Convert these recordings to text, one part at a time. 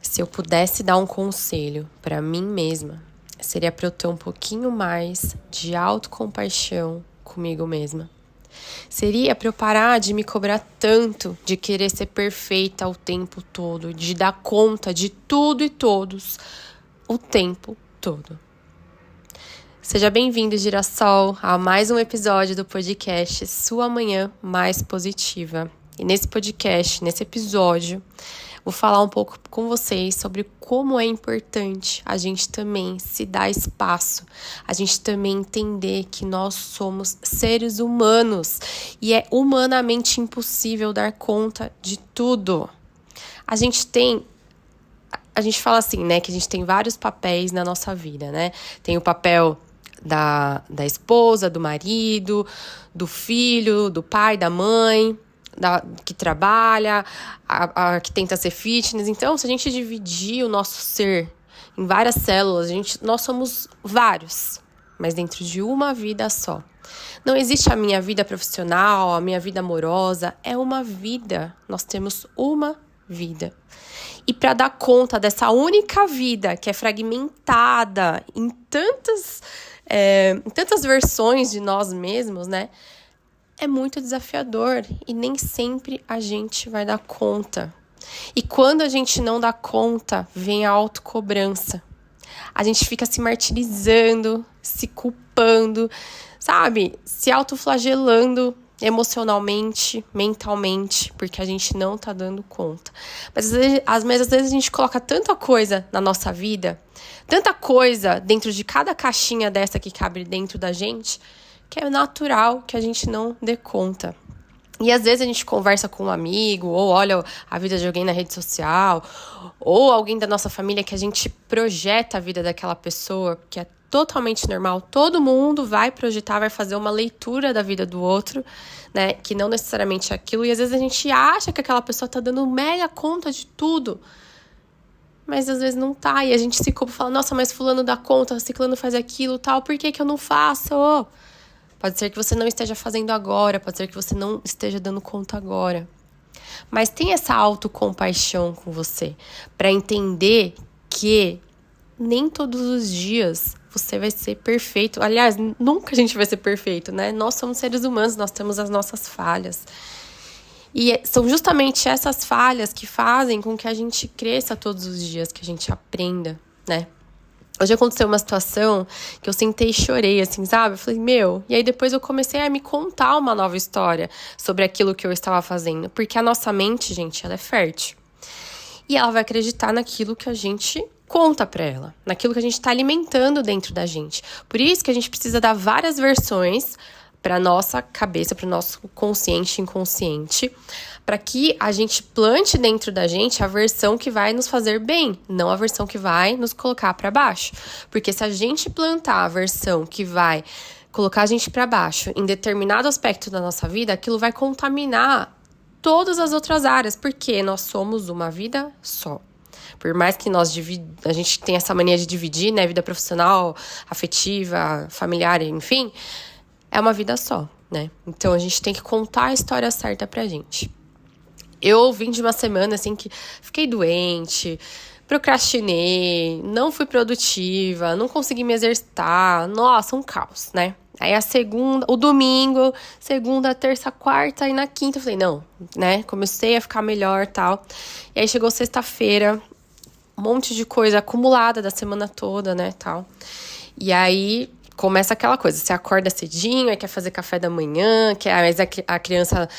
Se eu pudesse dar um conselho para mim mesma, seria para eu ter um pouquinho mais de autocompaixão comigo mesma. Seria para eu parar de me cobrar tanto, de querer ser perfeita o tempo todo, de dar conta de tudo e todos o tempo todo. Seja bem-vindo, Girassol, a mais um episódio do podcast Sua Manhã Mais Positiva. E nesse podcast, nesse episódio, vou falar um pouco com vocês sobre como é importante a gente também se dar espaço, a gente também entender que nós somos seres humanos e é humanamente impossível dar conta de tudo. A gente fala assim, né, que a gente tem vários papéis na nossa vida, né? Tem o papel da esposa, do marido, do filho, do pai, da mãe, que trabalha, a que tenta ser fitness. Então, se a gente dividir o nosso ser em várias células, nós somos vários, mas dentro de uma vida só. Não existe a minha vida profissional, a minha vida amorosa, é uma vida. Nós temos uma vida. E para dar conta dessa única vida que é fragmentada em tantas versões de nós mesmos, né? É muito desafiador e nem sempre a gente vai dar conta. E quando a gente não dá conta, vem a autocobrança. A gente fica se martirizando, se culpando, sabe? Se autoflagelando emocionalmente, mentalmente, porque a gente não tá dando conta. Mas às vezes a gente coloca tanta coisa na nossa vida, tanta coisa dentro de cada caixinha dessa que cabe dentro da gente, que é natural que a gente não dê conta. E às vezes a gente conversa com um amigo, ou olha a vida de alguém na rede social, ou alguém da nossa família que a gente projeta a vida daquela pessoa, que é totalmente normal. Todo mundo vai projetar, vai fazer uma leitura da vida do outro, né? Que não necessariamente é aquilo. E às vezes a gente acha que aquela pessoa tá dando mega conta de tudo. Mas às vezes não tá. E a gente se culpa e fala, nossa, mas fulano dá conta, ciclano faz aquilo, tal. Por que eu não faço? Pode ser que você não esteja fazendo agora, pode ser que você não esteja dando conta agora. Mas tem essa autocompaixão com você, para entender que nem todos os dias você vai ser perfeito. Aliás, nunca a gente vai ser perfeito, né? Nós somos seres humanos, nós temos as nossas falhas. E são justamente essas falhas que fazem com que a gente cresça todos os dias, que a gente aprenda, né? Hoje aconteceu uma situação que eu sentei e chorei, assim, sabe? Eu falei, e aí depois eu comecei a me contar uma nova história sobre aquilo que eu estava fazendo. Porque a nossa mente, gente, ela é fértil. E ela vai acreditar naquilo que a gente conta pra ela, naquilo que a gente tá alimentando dentro da gente. Por isso que a gente precisa dar várias versões pra nossa cabeça, pro nosso consciente e inconsciente, para que a gente plante dentro da gente a versão que vai nos fazer bem, não a versão que vai nos colocar para baixo. Porque se a gente plantar a versão que vai colocar a gente para baixo em determinado aspecto da nossa vida, aquilo vai contaminar todas as outras áreas, porque nós somos uma vida só. Por mais que a gente tenha essa mania de dividir, né, vida profissional, afetiva, familiar, enfim, é uma vida só, né? Então a gente tem que contar a história certa pra gente. Eu vim de uma semana, assim, que fiquei doente, procrastinei, não fui produtiva, não consegui me exercitar. Nossa, um caos, né? Aí o domingo, segunda, terça, quarta e na quinta eu falei, não, né? Comecei a ficar melhor e tal. E aí chegou sexta-feira, um monte de coisa acumulada da semana toda, né, tal. E aí começa aquela coisa, você acorda cedinho, aí quer fazer café da manhã, mas a criança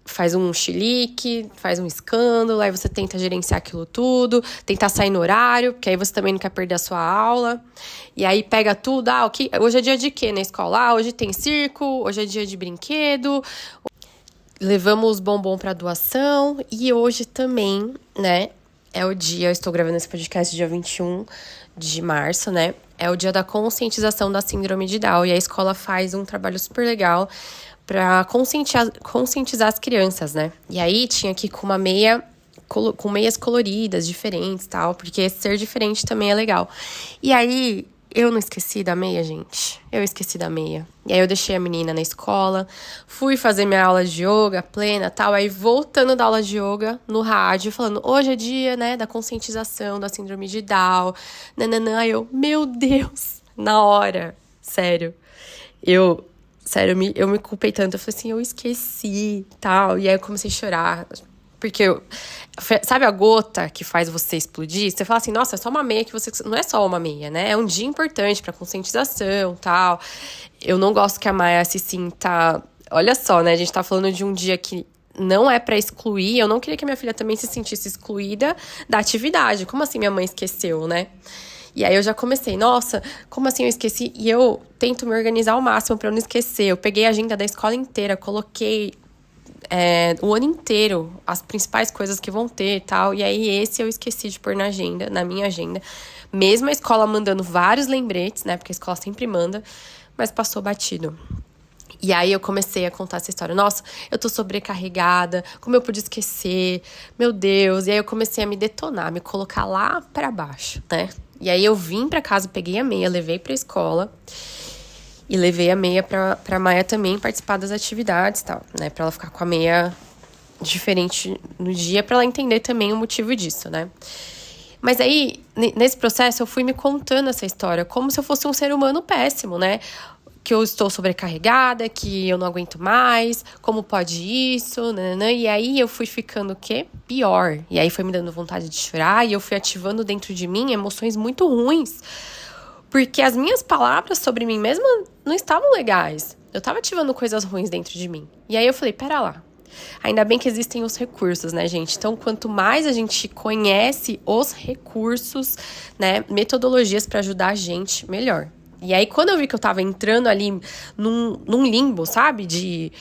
faz um chilique, faz um escândalo, aí você tenta gerenciar aquilo tudo, tentar sair no horário, porque aí você também não quer perder a sua aula. E aí pega tudo, hoje é dia de quê na escola? Hoje tem circo, hoje é dia de brinquedo, levamos bombom para doação, e hoje também, né, é o dia, eu estou gravando esse podcast dia 21 de março, né, é o dia da conscientização da síndrome de Down, e a escola faz um trabalho super legal para conscientizar as crianças, né? E aí tinha que ir com meias coloridas, diferentes, tal, porque ser diferente também é legal. E aí Eu não esqueci da meia, gente. Eu esqueci da meia. E aí eu deixei a menina na escola, fui fazer minha aula de yoga plena, tal. Aí voltando da aula de yoga no rádio, falando, hoje é dia, né, da conscientização da síndrome de Down. Nananã. Aí eu, meu Deus, na hora. Sério. Eu me culpei tanto. Eu falei assim, eu esqueci, tal. E aí eu comecei a chorar. Porque, sabe a gota que faz você explodir? Você fala assim, nossa, é só uma meia que você... Não é só uma meia, né? É um dia importante pra conscientização, tal. Eu não gosto que a Maia se sinta... Olha só, né? A gente tá falando de um dia que não é pra excluir. Eu não queria que minha filha também se sentisse excluída da atividade. Como assim minha mãe esqueceu, né? E aí eu já comecei, nossa, como assim eu esqueci? E eu tento me organizar ao máximo pra eu não esquecer. Eu peguei a agenda da escola inteira, coloquei... o ano inteiro, as principais coisas que vão ter e tal. E aí esse eu esqueci de pôr na minha agenda. Mesmo a escola mandando vários lembretes, né? Porque a escola sempre manda, mas passou batido. E aí eu comecei a contar essa história. Nossa, eu tô sobrecarregada, como eu pude esquecer? Meu Deus. E aí eu comecei a me detonar, me colocar lá pra baixo, né? E aí eu vim pra casa, peguei a meia, levei pra escola. E levei a meia pra Maia também participar das atividades e tal, né? Pra ela ficar com a meia diferente no dia, pra ela entender também o motivo disso, né? Mas aí, nesse processo, eu fui me contando essa história como se eu fosse um ser humano péssimo, né? Que eu estou sobrecarregada, que eu não aguento mais, como pode isso, nananã. E aí eu fui ficando o quê? Pior. E aí foi me dando vontade de chorar e eu fui ativando dentro de mim emoções muito ruins. Porque as minhas palavras sobre mim mesma não estavam legais. Eu tava ativando coisas ruins dentro de mim. E aí eu falei, pera lá. Ainda bem que existem os recursos, né, gente? Então, quanto mais a gente conhece os recursos, né, metodologias pra ajudar a gente, melhor. E aí, quando eu vi que eu tava entrando ali num limbo, sabe? De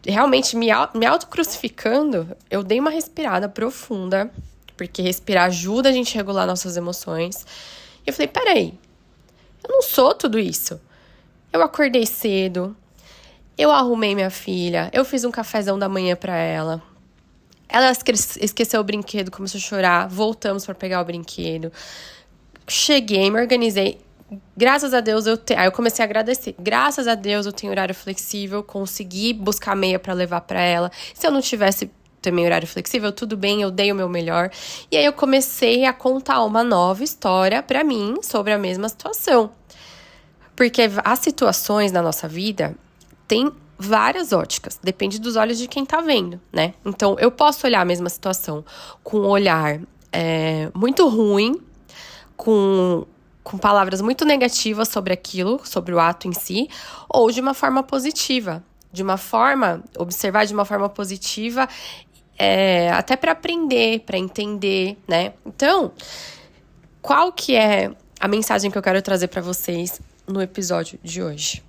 realmente me auto-crucificando, eu dei uma respirada profunda. Porque respirar ajuda a gente a regular nossas emoções. E eu falei, peraí. Eu não sou tudo isso. Eu acordei cedo, eu arrumei minha filha, eu fiz um cafezão da manhã pra ela. Ela esqueceu o brinquedo, começou a chorar, voltamos pra pegar o brinquedo. Cheguei, me organizei. Graças a Deus aí eu comecei a agradecer. Graças a Deus eu tenho horário flexível, consegui buscar meia pra levar pra ela. Se eu não tivesse também horário flexível, tudo bem, eu dei o meu melhor. E aí eu comecei a contar uma nova história pra mim sobre a mesma situação. Porque as situações na nossa vida têm várias óticas, depende dos olhos de quem tá vendo, né? Então, eu posso olhar a mesma situação com um olhar muito ruim, com palavras muito negativas sobre aquilo, sobre o ato em si, ou de uma forma positiva, observar de uma forma positiva, até para aprender, para entender, né? Então, qual que é a mensagem que eu quero trazer para vocês no episódio de hoje?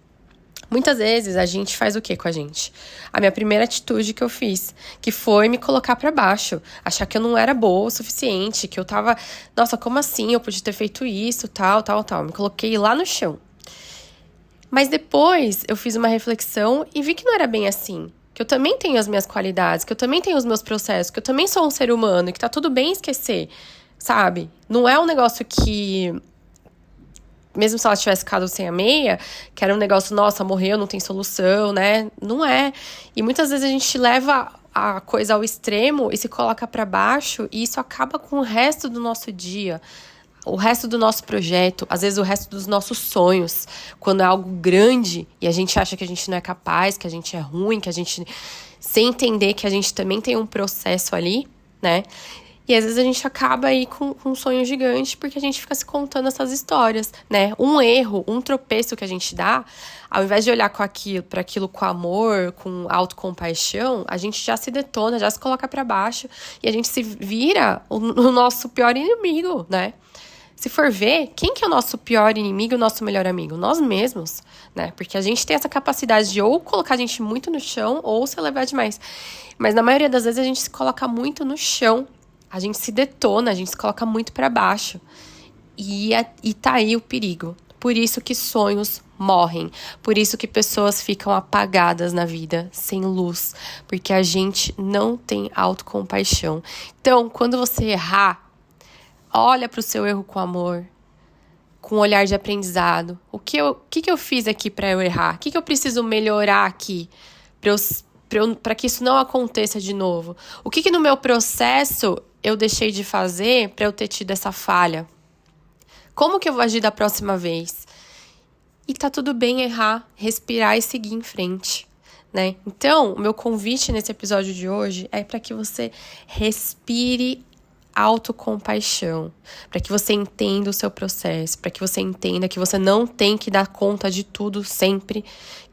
Muitas vezes a gente faz o que com a gente? A minha primeira atitude que eu fiz, que foi me colocar pra baixo, achar que eu não era boa o suficiente, que eu tava, nossa, como assim? Eu podia ter feito isso, tal. Me coloquei lá no chão. Mas depois eu fiz uma reflexão e vi que não era bem assim. Que eu também tenho as minhas qualidades, que eu também tenho os meus processos, que eu também sou um ser humano e que tá tudo bem esquecer, sabe? Não é um negócio que... Mesmo se ela tivesse ficado sem a meia, que era um negócio, nossa, morreu, não tem solução, né? Não é. E muitas vezes a gente leva a coisa ao extremo e se coloca pra baixo e isso acaba com o resto do nosso dia, o resto do nosso projeto, às vezes o resto dos nossos sonhos. Quando é algo grande e a gente acha que a gente não é capaz, que a gente é ruim, que a gente... Sem entender que a gente também tem um processo ali, né? E às vezes a gente acaba aí com um sonho gigante porque a gente fica se contando essas histórias, né? Um erro, um tropeço que a gente dá, ao invés de olhar para aquilo com amor, com autocompaixão, a gente já se detona, já se coloca para baixo e a gente se vira o nosso pior inimigo, né? Se for ver, quem que é o nosso pior inimigo e o nosso melhor amigo? Nós mesmos, né? Porque a gente tem essa capacidade de ou colocar a gente muito no chão ou se elevar demais. Mas na maioria das vezes a gente se coloca muito no chão. A gente se detona, a gente se coloca muito para baixo. E tá aí o perigo. Por isso que sonhos morrem. Por isso que pessoas ficam apagadas na vida, sem luz. Porque a gente não tem autocompaixão. Então, quando você errar, olha pro seu erro com amor. com um olhar de aprendizado. O que eu fiz aqui para eu errar? O que eu preciso melhorar aqui para que isso não aconteça de novo? O que no meu processo eu deixei de fazer para eu ter tido essa falha? Como que eu vou agir da próxima vez? E tá tudo bem errar, respirar e seguir em frente, né? Então, o meu convite nesse episódio de hoje é para que você respire autocompaixão, para que você entenda o seu processo, para que você entenda que você não tem que dar conta de tudo sempre,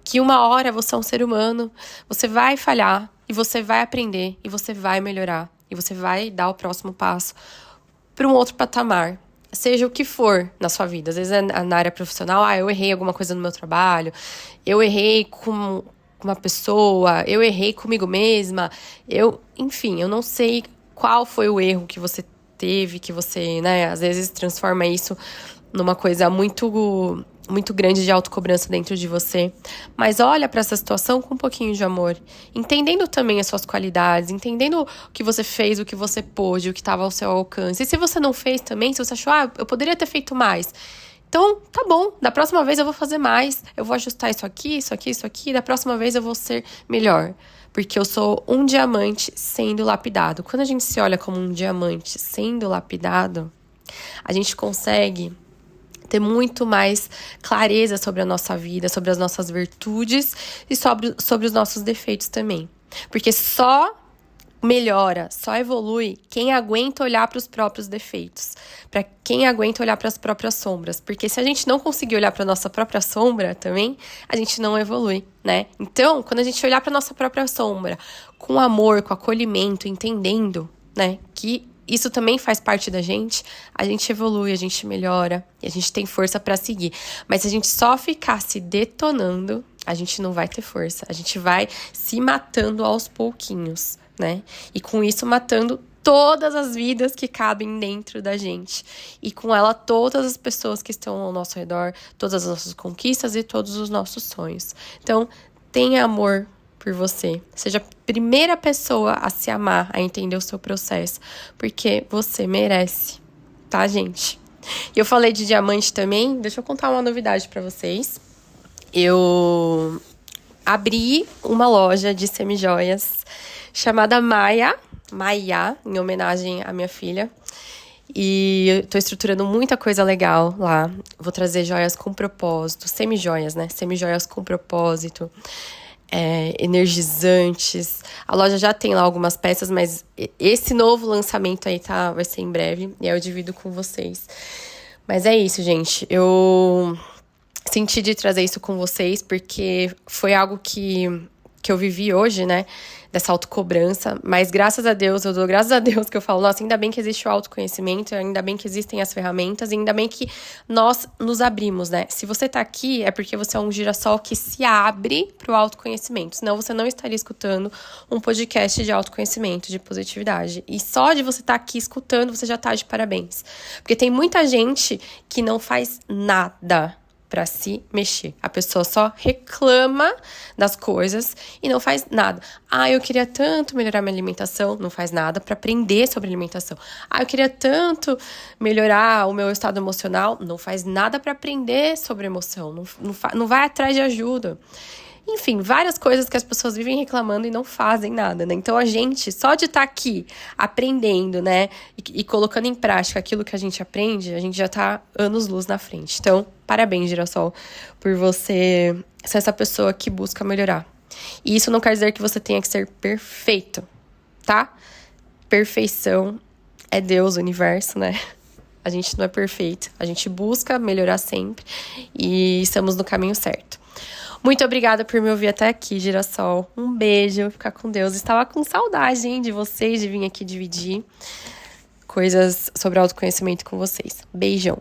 que uma hora você é um ser humano, você vai falhar e você vai aprender e você vai melhorar e você vai dar o próximo passo para um outro patamar. Seja o que for na sua vida. Às vezes é na área profissional, eu errei alguma coisa no meu trabalho, eu errei com uma pessoa, eu errei comigo mesma, enfim, eu não sei qual foi o erro que você teve, que você, né, às vezes transforma isso numa coisa muito grande de autocobrança dentro de você. Mas olha para essa situação com um pouquinho de amor, entendendo também as suas qualidades, entendendo o que você fez, o que você pôde, o que estava ao seu alcance. E se você não fez também, se você achou, eu poderia ter feito mais. Então, tá bom, da próxima vez eu vou fazer mais, eu vou ajustar isso aqui, da próxima vez eu vou ser melhor. Porque eu sou um diamante sendo lapidado. Quando a gente se olha como um diamante sendo lapidado, a gente consegue ter muito mais clareza sobre a nossa vida, sobre as nossas virtudes e sobre os nossos defeitos também. Porque só melhora, só evolui quem aguenta olhar para os próprios defeitos, para quem aguenta olhar para as próprias sombras. Porque se a gente não conseguir olhar para a nossa própria sombra também, a gente não evolui, né? Então, quando a gente olhar para a nossa própria sombra com amor, com acolhimento, entendendo, né, que isso também faz parte da gente, a gente evolui, a gente melhora e a gente tem força para seguir. Mas se a gente só ficar se detonando, a gente não vai ter força. A gente vai se matando aos pouquinhos, né? E com isso matando todas as vidas que cabem dentro da gente. E com ela todas as pessoas que estão ao nosso redor, todas as nossas conquistas e todos os nossos sonhos. Então, tenha amor por você. Seja a primeira pessoa a se amar, a entender o seu processo. Porque você merece, tá, gente? E eu falei de diamante também. Deixa eu contar uma novidade pra vocês. Eu abri uma loja de semijoias chamada Maia, em homenagem à minha filha. E eu tô estruturando muita coisa legal lá. Vou trazer joias com propósito, semijoias, né? Semijoias com propósito, energizantes. A loja já tem lá algumas peças, mas esse novo lançamento aí vai ser em breve. E aí eu divido com vocês. Mas é isso, gente. Eu senti de trazer isso com vocês, porque foi algo que eu vivi hoje, né? Dessa autocobrança, mas graças a Deus, eu dou graças a Deus que eu falo, nossa, ainda bem que existe o autoconhecimento, ainda bem que existem as ferramentas, e ainda bem que nós nos abrimos, né? Se você tá aqui, é porque você é um girassol que se abre pro autoconhecimento, senão você não estaria escutando um podcast de autoconhecimento, de positividade. E só de você estar aqui escutando, você já tá de parabéns. Porque tem muita gente que não faz nada para se mexer. A pessoa só reclama das coisas e não faz nada. Eu queria tanto melhorar minha alimentação, não faz nada para aprender sobre alimentação. Eu queria tanto melhorar o meu estado emocional, não faz nada para aprender sobre emoção, não vai atrás de ajuda. Enfim, várias coisas que as pessoas vivem reclamando e não fazem nada, né? Então, a gente, só de estar aqui aprendendo, né? E colocando em prática aquilo que a gente aprende, a gente já tá anos-luz na frente. Então, parabéns, Girassol, por você ser essa pessoa que busca melhorar. E isso não quer dizer que você tenha que ser perfeito, tá? Perfeição é Deus, o universo, né? A gente não é perfeito. A gente busca melhorar sempre e estamos no caminho certo. Muito obrigada por me ouvir até aqui, Girassol. Um beijo, fica com Deus. Estava com saudade, hein, de vocês, de vir aqui dividir coisas sobre autoconhecimento com vocês. Beijão.